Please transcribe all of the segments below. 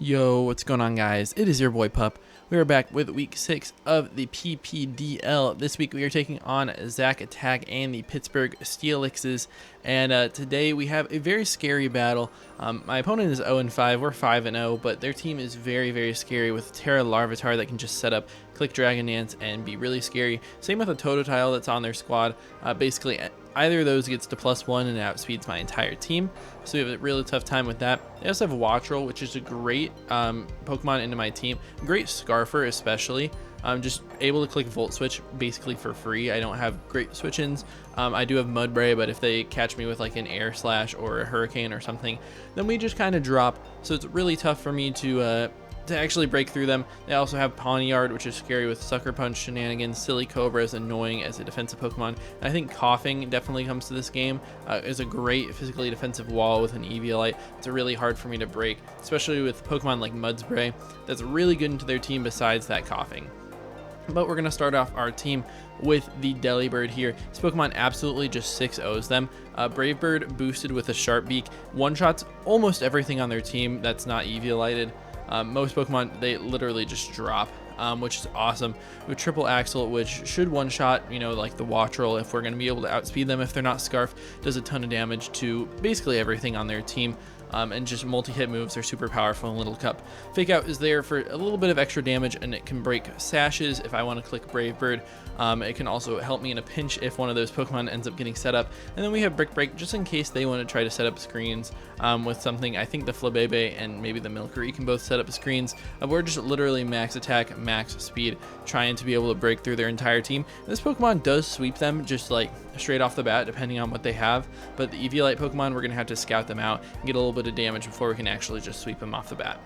Yo, what's going on, guys? It is your boy Pup. We are back with week 6 of the PPDL. This week we are taking on Zachmander and the Pittsburgh Steelixes, and today we have a very scary battle. My opponent is 0-5, we're 5-0, but their team is very, very scary with Terra Larvitar that can just set up, click Dragon Dance, and be really scary. Same with a Totodile that's on their squad. Basically, either of those gets to +1 and outspeeds my entire team, so we have a really tough time with that. They also have Wattrel, which is a great Pokemon into my team. Great Scarfer especially. I'm just able to click Volt Switch basically for free. I don't have great switch-ins. I do have Mudbray, but if they catch me with like an Air Slash or a Hurricane or something, then we just kind of drop. So it's really tough for me to actually break through them. They also have Pawniard, which is scary with Sucker Punch shenanigans. Silly Cobra is annoying as a defensive Pokemon. And I think Coughing definitely comes to this game. Is a great physically defensive wall with an Eviolite. It's really hard for me to break, especially with Pokemon like Mudspray. That's really good into their team besides that Coughing. But we're going to start off our team with the Delibird here. This Pokemon absolutely just 6-0s them. Brave Bird boosted with a Sharp Beak. One-shots almost everything on their team that's not Eviolited. Most Pokemon, they literally just drop, which is awesome. With Triple Axle, which should one-shot, like the Wattrel, if we're going to be able to outspeed them if they're not Scarf, does a ton of damage to basically everything on their team. And just multi-hit moves are super powerful in Little Cup. Fake Out is there for a little bit of extra damage, and it can break sashes if I want to click Brave Bird. It can also help me in a pinch if one of those Pokemon ends up getting set up. And then we have Brick Break just in case they want to try to set up screens with something. I think the Flabébé and maybe the Milcery can both set up screens. We're just literally max attack, max speed, trying to be able to break through their entire team. This Pokemon does sweep them just like straight off the bat, depending on what they have. But the Eviolite Pokemon, we're going to have to scout them out and get a little bit of damage before we can actually just sweep them off the bat.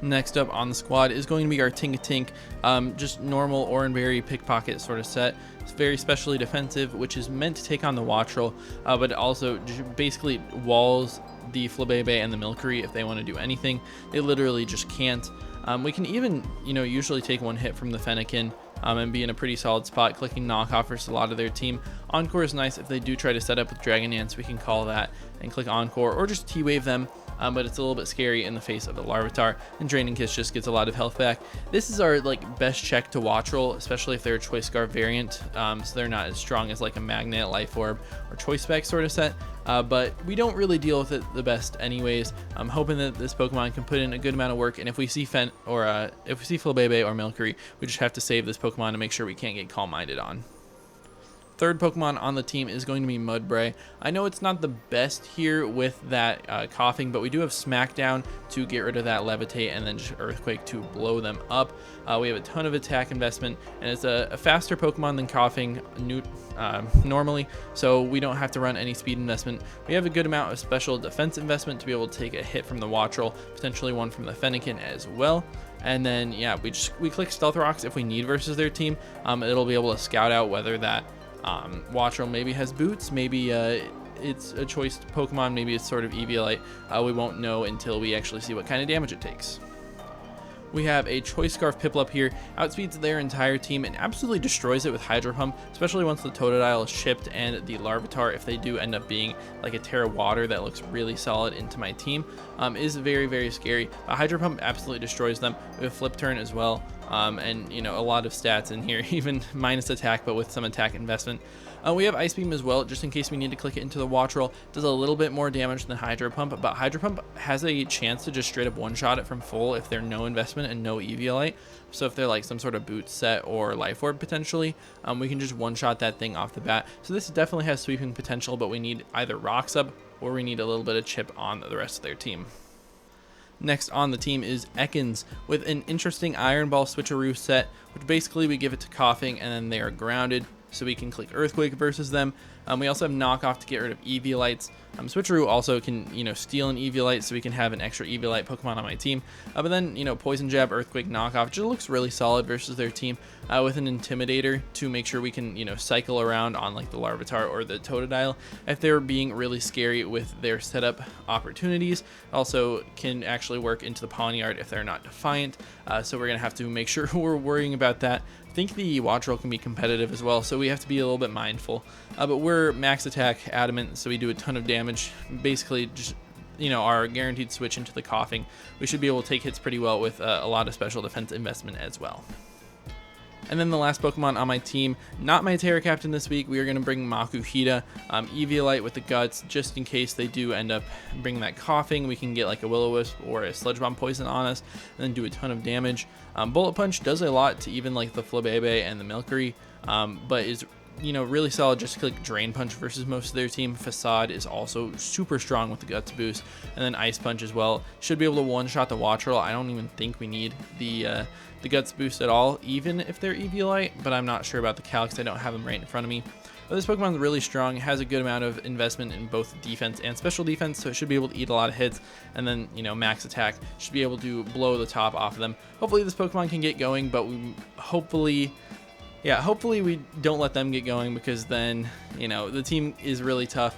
Next up on the squad is going to be our Tinkatink, just normal Oranberry Pickpocket sort of set. It's very specially defensive, which is meant to take on the Wattrel, but also basically walls the Flabébé and the Milcery if they want to do anything. They literally just can't. We can even, usually take one hit from the Fennekin and be in a pretty solid spot. Clicking Knockoff versus a lot of their team. Encore is nice if they do try to set up with Dragon Dance. We can call that and click Encore or just T-Wave them. But it's a little bit scary in the face of the Larvitar, and Draining Kiss just gets a lot of health back. This is our best check to Wattrel, especially if they're a Choice Scarf variant, so they're not as strong as like a Magnet, Life Orb, or Choice Spec sort of set. But we don't really deal with it the best anyways. I'm hoping that this Pokemon can put in a good amount of work, and if we see if we see Flabébé or Milcery, we just have to save this Pokemon to make sure we can't get Calm Minded on. Third Pokemon on the team is going to be Mudbray. I know it's not the best here with that Coughing, but we do have Smackdown to get rid of that Levitate and then just Earthquake to blow them up. We have a ton of attack investment, and it's a faster Pokemon than Coughing normally, so we don't have to run any speed investment. We have a good amount of special defense investment to be able to take a hit from the Wattrel, potentially one from the Fennekin as well. And then, yeah, we click Stealth Rocks if we need versus their team. It'll be able to scout out whether that Wattrel maybe has boots, maybe it's a choice Pokemon, maybe it's sort of Eviolite. We won't know until we actually see what kind of damage it takes. We have a Choice Scarf Piplup here, outspeeds their entire team and absolutely destroys it with Hydro Pump, especially once the Totodile is shipped and the Larvitar, if they do end up being like a Terra Water that looks really solid into my team, is very, very scary. Hydro Pump absolutely destroys them. We have Flip Turn as well, and a lot of stats in here, even minus attack, but with some attack investment. We have Ice Beam as well, just in case we need to click it into the Wattrel. Does a little bit more damage than Hydro Pump, but Hydro Pump has a chance to just straight up one-shot it from full if they're no investment and no Eviolite. So if they're like some sort of boot set or Life Orb potentially, we can just one-shot that thing off the bat. So this definitely has sweeping potential, but we need either Rocks up or we need a little bit of chip on the rest of their team. Next on the team is Ekans with an interesting Iron Ball switcheroo set, which basically we give it to Coughing and then they are grounded, so we can click Earthquake versus them. We also have Knockoff to get rid of Eviolites. Switcheroo also can, steal an Eviolite, so we can have an extra Eviolite Pokemon on my team. But then, Poison Jab, Earthquake, Knockoff just looks really solid versus their team, with an Intimidator to make sure we can, cycle around on like the Larvitar or the Totodile if they're being really scary with their setup opportunities. Also can actually work into the Pawniard if they're not Defiant, so we're going to have to make sure we're worrying about that. I think the Wattrel can be competitive as well, so we have to be a little bit mindful. But we're max attack adamant, so we do a ton of damage, basically just our guaranteed switch into the coughing, we should be able to take hits pretty well with a lot of special defense investment as well. And then the last Pokemon on my team, not my Terra Captain this week, we are going to bring Makuhita, Eviolite with the Guts, just in case they do end up bringing that coughing. We can get like a Will-O-Wisp or a Sludge Bomb Poison on us and then do a ton of damage. Bullet Punch does a lot to even like the Flabebe and the Milcery, but is really solid just to like Drain Punch versus most of their team. Facade is also super strong with the Guts boost, and then Ice Punch as well. Should be able to one-shot the Wattrel. I don't even think we need the Guts boost at all, even if they're Eviolite, but I'm not sure about the Calyx. I don't have them right in front of me. But this Pokemon is really strong, has a good amount of investment in both defense and special defense, so it should be able to eat a lot of hits, and then, max attack, should be able to blow the top off of them. Hopefully this Pokemon can get going, but hopefully we don't let them get going, because then, the team is really tough.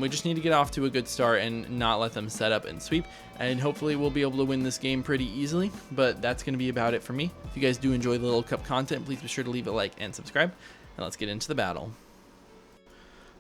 We just need to get off to a good start and not let them set up and sweep, and hopefully we'll be able to win this game pretty easily. But that's going to be about it for me. If you guys do enjoy the Little Cup content, please be sure to leave a like and subscribe, and let's get into the battle.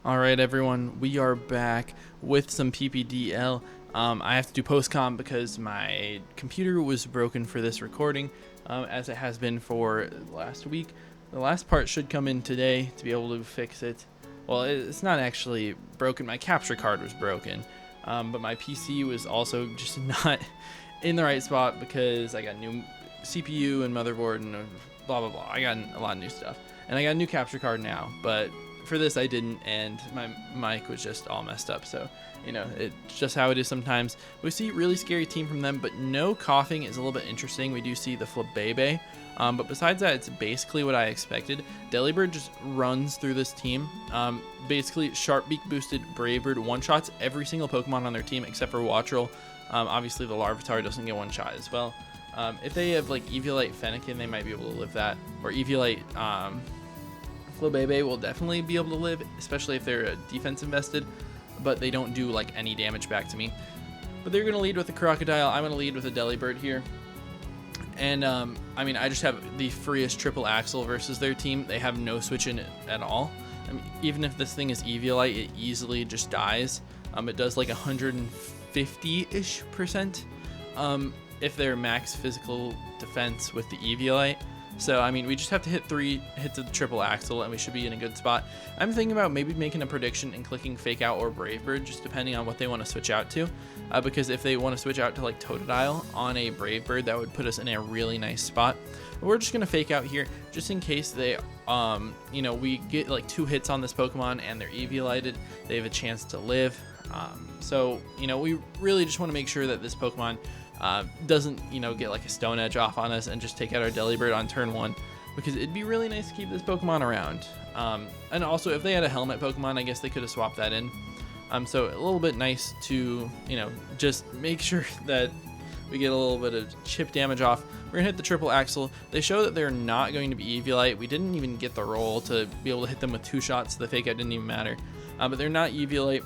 Alright everyone, we are back with some PPDL. I have to do post-com because my computer was broken for this recording, as it has been for last week. The last part should come in today to be able to fix it. Well, it's not actually broken. My capture card was broken, but my PC was also just not in the right spot because I got new CPU and motherboard and blah, blah, blah. I got a lot of new stuff. And I got a new capture card now, but for this I didn't, and my mic was just all messed up. So, it's just how it is sometimes. We see really scary team from them, but no coughing is a little bit interesting. We do see the Flabebe. But besides that, it's basically what I expected. Delibird just runs through this team. Basically, Sharp Beak boosted Bravebird one-shots every single Pokemon on their team except for Wattrel. Obviously, the Larvitar doesn't get one-shot as well. If they have like Eviolite Fennekin, they might be able to live that. Or Eviolite Flabebe will definitely be able to live, especially if they're defense invested. But they don't do like any damage back to me. But they're going to lead with a Crocodile. I'm going to lead with a Delibird here. And, I just have the freest triple Axle versus their team. They have no switch in it at all. Even if this thing is Eviolite, it easily just dies. It does like 150-ish% if they're max physical defense with the Eviolite. So, we just have to hit 3 hits of the triple Axle and we should be in a good spot. I'm thinking about maybe making a prediction and clicking Fake Out or Bravebird, just depending on what they want to switch out to. Because if they want to switch out to like Totodile on a Bravebird, that would put us in a really nice spot. But we're just going to Fake Out here, just in case they, we get like 2 hits on this Pokemon and they're Eviolited. They have a chance to live. So, we really just want to make sure that this Pokemon doesn't, get like a Stone Edge off on us and just take out our Delibird on turn 1, because it'd be really nice to keep this Pokemon around. And also, if they had a Helmet Pokemon, I guess they could have swapped that in. So a little bit nice to, just make sure that we get a little bit of chip damage off. We're going to hit the triple Axle. They show that they're not going to be Eviolite. We didn't even get the roll to be able to hit them with 2 shots. The Fake Out didn't even matter. But they're not Eviolite,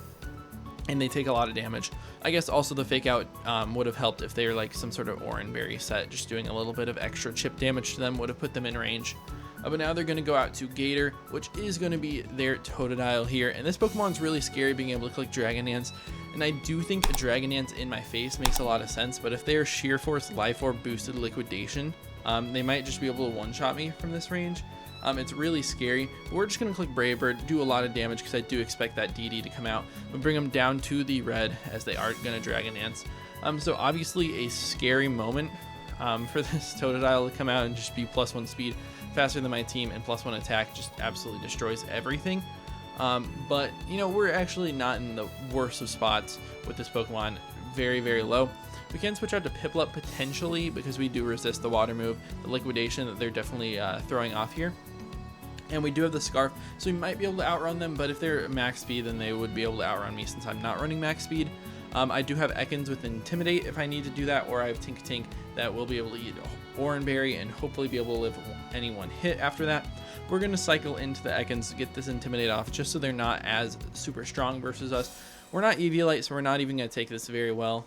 and they take a lot of damage. I guess also the Fake Out would have helped if they were like some sort of Oranberry set. Just doing a little bit of extra chip damage to them would have put them in range. But now they're going to go out to Gator, which is going to be their Totodile here. And this Pokemon's really scary, being able to click Dragon Dance. And I do think a Dragon Dance in my face makes a lot of sense. But if they're Sheer Force, Life Orb boosted Liquidation, they might just be able to one-shot me from this range. It's really scary. But we're just going to click Bravebird, do a lot of damage because I do expect that DD to come out. We bring them down to the red as they are going to Dragon Dance. So obviously a scary moment for this Totodile to come out and just be +1 speed, faster than my team, and +1 attack, just absolutely destroys everything. But we're actually not in the worst of spots with this Pokemon. Very, very low. We can switch out to Piplup potentially because we do resist the water move, the liquidation that they're definitely throwing off here. And we do have the Scarf, so we might be able to outrun them, but if they're max speed, then they would be able to outrun me since I'm not running max speed. I do have Ekans with Intimidate if I need to do that, or I have Tink that will be able to eat Oranberry and hopefully be able to live any one hit after that. We're going to cycle into the Ekans to get this Intimidate off, just so they're not as super strong versus us. We're not Eviolite, so we're not even going to take this very well.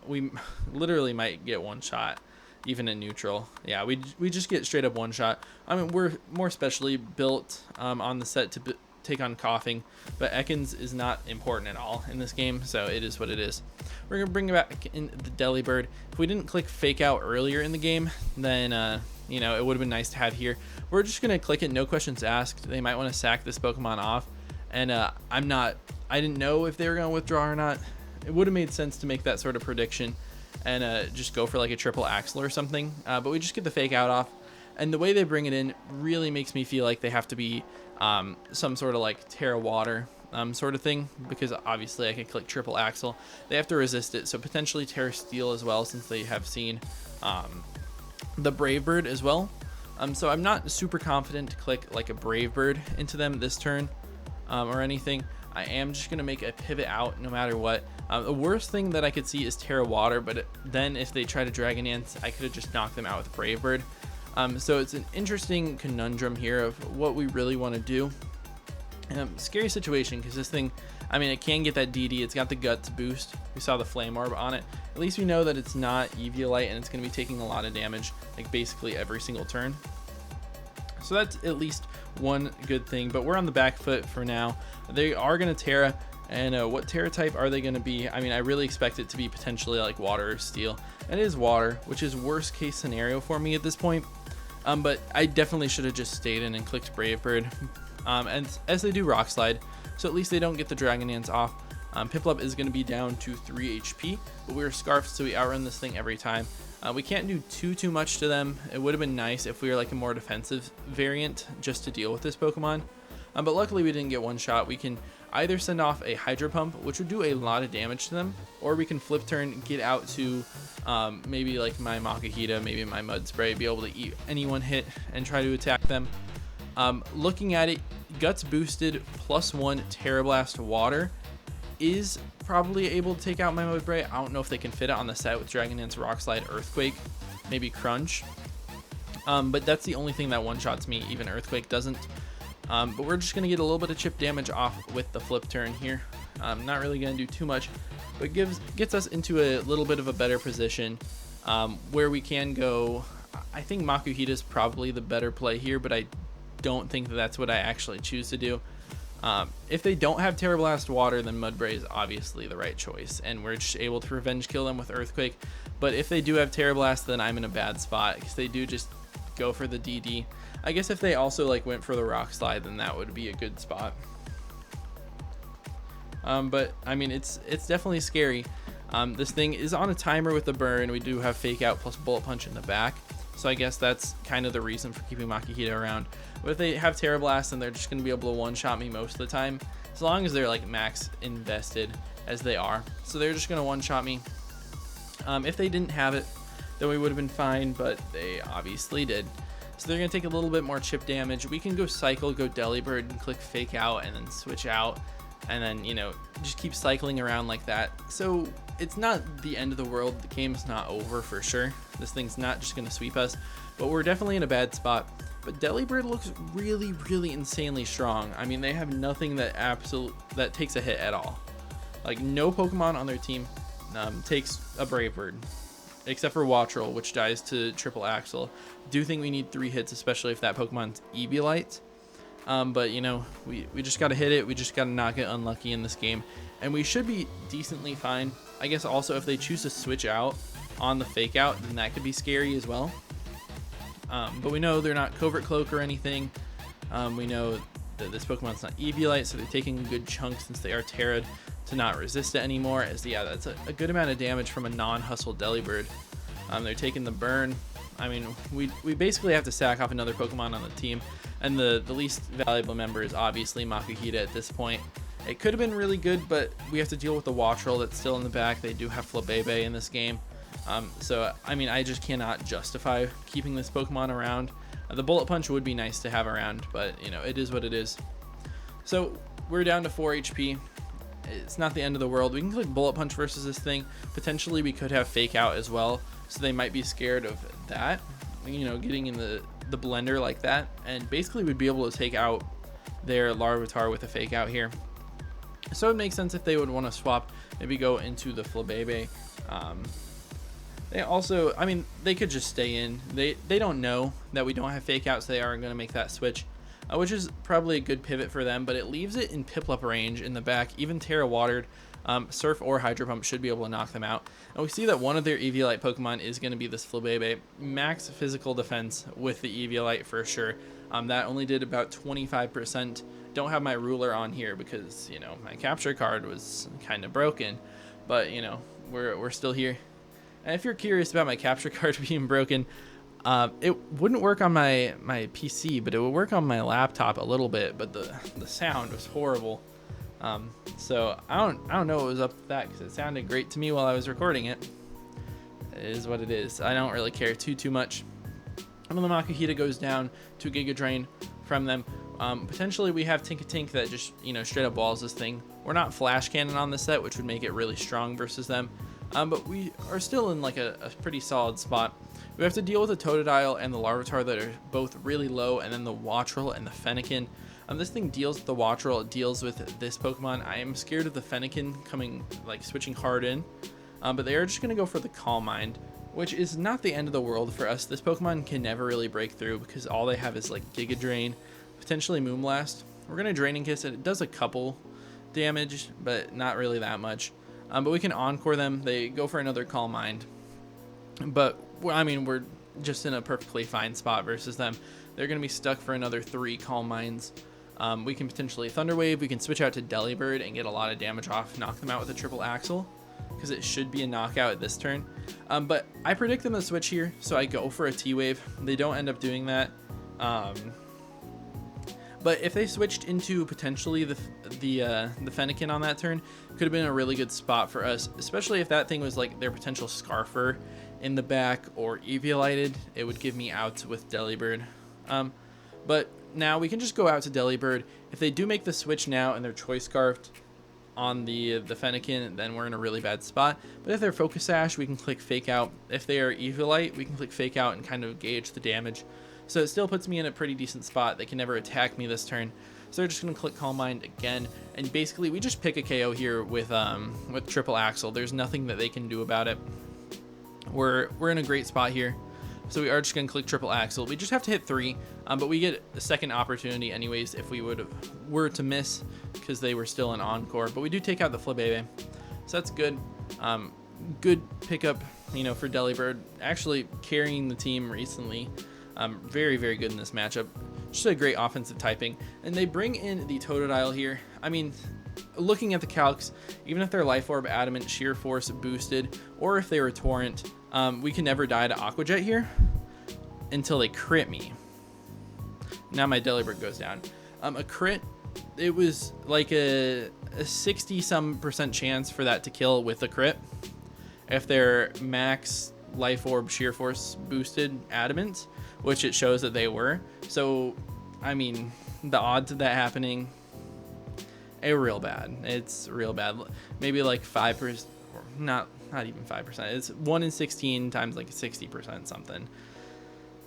We literally might get one shot, even in neutral. Yeah, we just get straight up one shot. We're more specially built on the set to take on coughing, but Ekans is not important at all in this game, so it is what it is. We're going to bring back in the Delibird. If we didn't click fake out earlier in the game, then you know, it would have been nice to have here. We're just going to click it, no questions asked. They might want to sack this Pokemon off, and I didn't know if they were going to withdraw or not. It would have made sense to make that sort of prediction and just go for like a triple Axle or something, but we just get the fake out off. And the way they bring it in really makes me feel like they have to be some sort of like Terra Water sort of thing, because obviously I can click triple Axle. They have to resist it, so potentially Terra Steel as well, since they have seen the Brave Bird as well. So I'm not super confident to click like a Brave Bird into them this turn or anything. I am just going to make a pivot out no matter what. The worst thing that I could see is Terra Water, but then if they try to Dragon Dance, I could have just knocked them out with Brave Bird. So it's an interesting conundrum here of what we really want to do. Scary situation, because this thing, I mean, it can get that DD. It's got the Guts boost. We saw the Flame Orb on it. At least we know that it's not Eviolite, and it's going to be taking a lot of damage, like basically every single turn. So that's at least one good thing, but we're on the back foot for now. They are going to Terra, and what Terra type are they going to be? I mean, I really expect it to be potentially like Water or Steel. And it is Water, which is worst case scenario for me at this point. But I definitely should have just stayed in and clicked Brave Bird. And as they do Rock Slide, so at least they don't get the Dragon Dance off. Piplup is going to be down to 3 HP, but we're Scarfed, so we outrun this thing every time. We can't do too much to them. It would have been nice if we were like a more defensive variant just to deal with this Pokemon. But luckily we didn't get one shot. We can either send off a Hydro Pump, which would do a lot of damage to them, or we can flip turn, get out to maybe like my Makuhita, maybe my Mud Spray, be able to eat any one hit and try to attack them. Looking at it, Guts boosted +1 Terra Blast Water is probably able to take out my Mud Spray. I don't know if they can fit it on the set with Dragon Dance, Rock Slide, Earthquake, maybe Crunch. But that's the only thing that one-shots me. Even Earthquake doesn't. But we're just going to get a little bit of chip damage off with the flip turn here. Not really going to do too much, but gets us into a little bit of a better position where we can go. I think Makuhita is probably the better play here, but I don't think that that's what I actually choose to do. If they don't have Terra Blast Water, then Mudbray is obviously the right choice, and we're just able to revenge kill them with Earthquake. But if they do have Terra Blast, then I'm in a bad spot, because they do just go for the DD. I guess if they also like went for the Rock Slide, then that would be a good spot. But I mean, it's definitely scary. This thing is on a timer with the burn. We do have Fake Out plus Bullet Punch in the back, so I guess that's kind of the reason for keeping Makuhita around. But if they have Terra Blast, then they're just going to be able to one-shot me most of the time, as long as they're like max invested as they are. So they're just going to one-shot me. If they didn't have it, then we would have been fine, but they obviously did. So they're going to take a little bit more chip damage. We can go Cycle, go Delibird, and click Fake Out, and then switch out, and then, you know, just keep cycling around like that. So it's not the end of the world. The game's not over for sure. This thing's not just going to sweep us, but we're definitely in a bad spot. But Delibird looks really, really insanely strong. I mean, they have nothing that takes a hit at all. Like, no Pokemon on their team takes a Brave Bird, except for Wattrel, which dies to triple Axle. Do think we need 3 hits, especially if that Pokemon's Eviolite. But, you know, we just got to hit it. We just got to not get unlucky in this game. And we should be decently fine. I guess also if they choose to switch out on the Fake Out, then that could be scary as well. But we know they're not Covert Cloak or anything. We know that this Pokemon's not Eviolite, so they're taking a good chunk since they are Terra'd to not resist it anymore. As yeah, that's a good amount of damage from a non-hustle Delibird. They're taking the burn. I mean, we basically have to sack off another Pokemon on the team, and the least valuable member is obviously Makuhita at this point. It could have been really good, but we have to deal with the Wattrel that's still in the back. They do have Flabébé in this game. So, I mean, I just cannot justify keeping this Pokemon around. The Bullet Punch would be nice to have around, but, you know, it is what it is. So, we're down to 4 HP. It's not the end of the world. We can click Bullet Punch versus this thing. Potentially, we could have Fake Out as well, so they might be scared of that, you know, getting in the blender like that. And basically, we'd be able to take out their Larvitar with a Fake Out here. So, it makes sense if they would want to swap, maybe go into the Flabébé. They also, I mean, they could just stay in. They don't know that we don't have Fake Out, so they are going to make that switch. which is probably a good pivot for them, but it leaves it in Piplup range in the back. Even Terra Watered, Surf or Hydro Pump should be able to knock them out. And we see that one of their Eviolite Pokemon is going to be this Flabebe. Max physical defense with the Eviolite for sure. That only did about 25%. Don't have my ruler on here because, you know, my capture card was kind of broken. But, you know, we're still here. And if you're curious about my capture card being broken, it wouldn't work on my PC, but it would work on my laptop a little bit. But the sound was horrible. So I don't know what was up with that, because it sounded great to me while I was recording it. It is what it is. I don't really care too much. And then the Makuhita goes down to Giga Drain from them. Potentially we have Tinkatink that just, you know, straight up walls this thing. We're not Flash Cannon on this set, which would make it really strong versus them. But we are still in like a pretty solid spot. We have to deal with the Totodile and the Larvitar that are both really low, and then the Wattrel and the Fennekin. This thing deals with the Wattrel, it deals with this Pokemon. I am scared of the Fennekin coming, like, switching hard in. But they are just going to go for the Calm Mind, which is not the end of the world for us. This Pokemon can never really break through because all they have is like Giga Drain, potentially Moonblast. We're going to Draining Kiss it. It does a couple damage, but not really that much. But we can Encore them. They go for another Calm Mind. But, I mean, we're just in a perfectly fine spot versus them. They're going to be stuck for another 3 Calm Minds. We can potentially Thunder Wave. We can switch out to Delibird and get a lot of damage off, knock them out with a Triple Axle, because it should be a knockout at this turn. But I predict them to switch here, so I go for a T-Wave. They don't end up doing that. But if they switched into potentially the Fennekin on that turn, could have been a really good spot for us, especially if that thing was like their potential Scarfer in the back or Eviolited. It would give me outs with Delibird. But now we can just go out to Delibird. If they do make the switch now and they're Choice Scarfed on the Fennekin, then we're in a really bad spot. But if they're Focus Sash, we can click Fake Out. If they are Eviolite, we can click Fake Out and kind of gauge the damage. So it still puts me in a pretty decent spot. They can never attack me this turn. So they're just going to click Calm Mind again. And basically we just pick a KO here with Triple Axle. There's nothing that they can do about it. We're in a great spot here. So we are just going to click Triple Axle. We just have to hit 3, but we get a second opportunity anyways if we were to miss, because they were still an Encore. But we do take out the Flabebe, so that's good. Good pickup, you know, for Delibird. Actually carrying the team recently. Very, very good in this matchup. Just a great offensive typing. And they bring in the Totodile here. I mean, looking at the calcs, even if they're Life Orb, Adamant, Sheer Force boosted, or if they were Torrent, we can never die to Aqua Jet here until they crit me. Now my Delibird goes down. A crit, it was like a 60-some% chance for that to kill with a crit. If they're max Life Orb, Sheer Force boosted Adamant, which it shows that they were. So, I mean, the odds of that happening are real bad. It's real bad. Maybe like 5%, or not even 5%. It's 1 in 16 times like 60% something.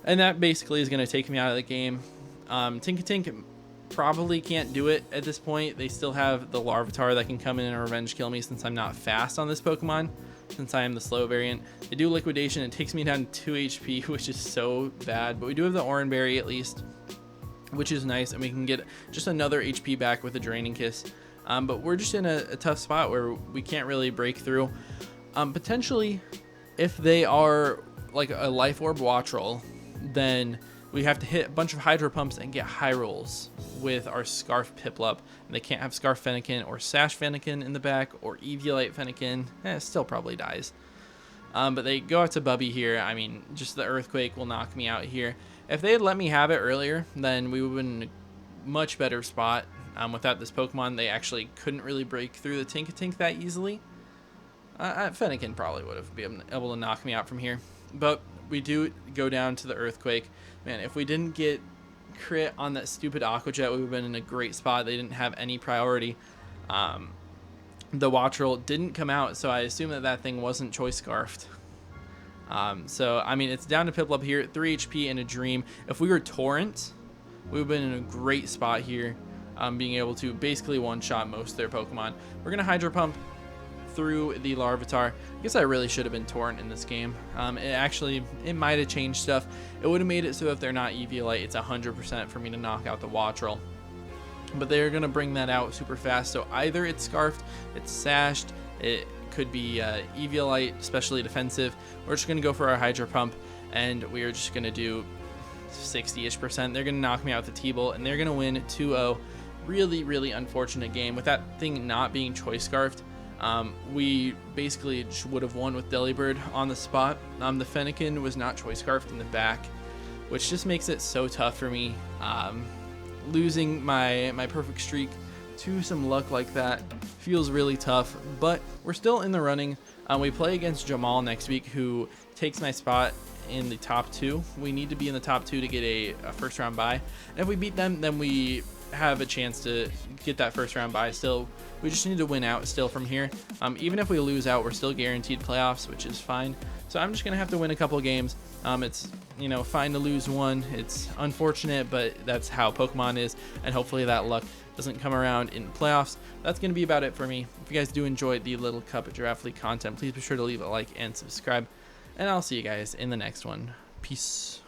And that basically is going to take me out of the game. Tinkatink probably can't do it at this point. They still have the Larvitar that can come in and revenge kill me since I'm not fast on this Pokemon. Since I am the slow variant. They do Liquidation. It takes me down 2 HP, which is so bad. But we do have the Oranberry at least, which is nice. And we can get just another HP back with a Draining Kiss. But we're just in a tough spot where we can't really break through. Potentially, if they are like a Life Orb Wattrel, then we have to hit a bunch of Hydro Pumps and get high rolls with our Scarf Piplup. And they can't have Scarf Fennekin or Sash Fennekin in the back or Eviolite Fennekin. It still probably dies. But they go out to Bubby here. I mean, just the Earthquake will knock me out here. If they had let me have it earlier, then we would have been in a much better spot. Without this Pokemon, they actually couldn't really break through the Tinkatink that easily. Fennekin probably would have been able to knock me out from here. But we do go down to the Earthquake. Man, if we didn't get crit on that stupid Aqua Jet, we would have been in a great spot. They didn't have any priority. The Wattrel didn't come out, so I assume that thing wasn't Choice Scarfed. So, I mean, it's down to Piplup here, 3 HP and a Dream. If we were Torrent, we would have been in a great spot here, being able to basically one-shot most of their Pokemon. We're going to Hydro Pump through the Larvitar. I guess I really should have been Torrent in this game. It might have changed stuff. It would have made it so if they're not Eviolite, it's 100% for me to knock out the Wattrel. But they're going to bring that out super fast. So either it's Scarfed, it's Sashed, it could be Eviolite, especially defensive. We're just going to go for our Hydro Pump, and we are just going to do 60-ish%. They're going to knock me out with the T-Bolt, and they're going to win 2-0. Really, really unfortunate game. With that thing not being Choice Scarfed, we basically just would have won with Delibird on the spot. The Fennekin was not Choice Scarfed in the back, which just makes it so tough for me. Losing my perfect streak to some luck like that feels really tough, but we're still in the running. We play against Jamal next week, who takes my spot in the top 2. We need to be in the top 2 to get a first round bye, and if we beat them, then we have a chance to get that first round bye. Still, we just need to win out still from here. Even if we lose out, we're still guaranteed playoffs, which is fine. So I'm just gonna have to win a couple games. It's, you know, fine to lose one. It's unfortunate, but that's how Pokemon is, and hopefully that luck doesn't come around in playoffs. That's gonna be about it for me. If you guys do enjoy the Little Cup Giraffe League content, please be sure to leave a like and subscribe, and I'll see you guys in the next one. Peace.